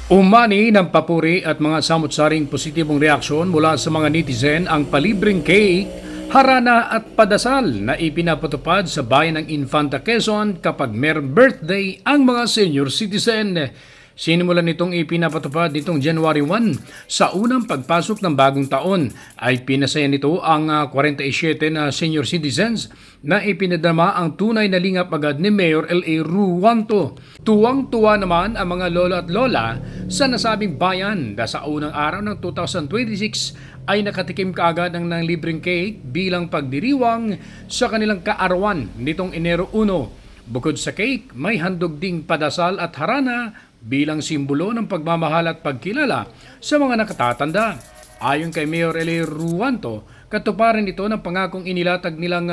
Umani ng papuri at mga samot-saring positibong reaksyon mula sa mga netizen ang palibreng cake, harana at padasal na ipinapatupad sa bayan ng Infanta Quezon kapag merong birthday ang mga senior citizen. Sinimulan nitong ipinapatupad nitong January 1 sa unang pagpasok ng bagong taon ay pinasaya nito ang 47 na senior citizens na ipinadama ang tunay na lingap agad ni Mayor L.A. Ruanto. Tuwang-tuwa naman ang mga lolo at lola sa nasabing bayan na sa unang araw ng 2026 ay nakatikim kaagad ng libreng cake bilang pagdiriwang sa kanilang kaarawan nitong Enero 1. Bukod sa cake, may handog ding padasal at harana bilang simbolo ng pagmamahal at pagkilala sa mga nakatatanda. Ayon kay Mayor L.A. Ruanto, katuparan ito ng pangakong inilatag nilang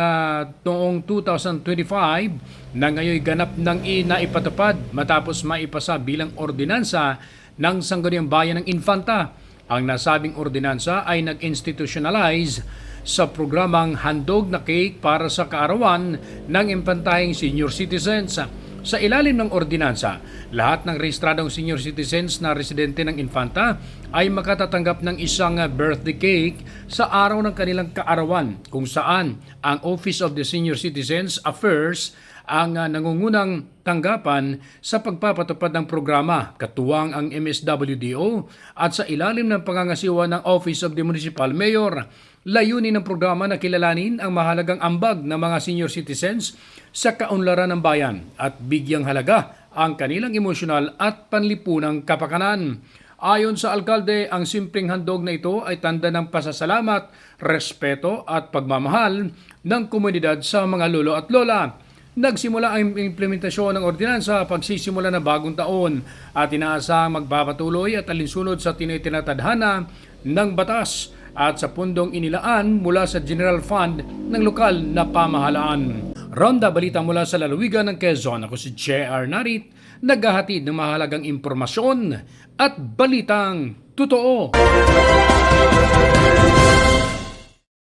noong 2025 na ngayon ganap ng naipatupad matapos maipasa bilang ordinansa ng Sangguniang Bayan ng Infanta. Ang nasabing ordinansa ay nag-institutionalize sa programang handog na cake para sa kaarawan ng impantahing senior citizens. Sa ilalim ng ordinansa, lahat ng rehistradong senior citizens na residente ng Infanta ay makatatanggap ng isang birthday cake sa araw ng kanilang kaarawan kung saan ang Office of the Senior Citizens Affairs ang nangungunang tanggapan sa pagpapatupad ng programa, katuwang ang MSWDO at sa ilalim ng pangangasiwa ng Office of the Municipal Mayor. Layunin ng programa na kilalanin ang mahalagang ambag ng mga senior citizens sa kaunlaran ng bayan at bigyang halaga ang kanilang emosyonal at panlipunang kapakanan. Ayon sa alkalde, ang simpleng handog na ito ay tanda ng pasasalamat, respeto at pagmamahal ng komunidad sa mga lolo at lola. Nagsimula ang implementasyon ng ordinansa pagsisimula ng bagong taon at inaasahang magpapatuloy at alinsunod sa tinatadhana ng batas at sa pundong inilaan mula sa General Fund ng lokal na pamahalaan. Ronda balita mula sa lalawigan ng Quezon. Ako si J.R. Narit, naghahatid ng mahalagang impormasyon at balitang totoo.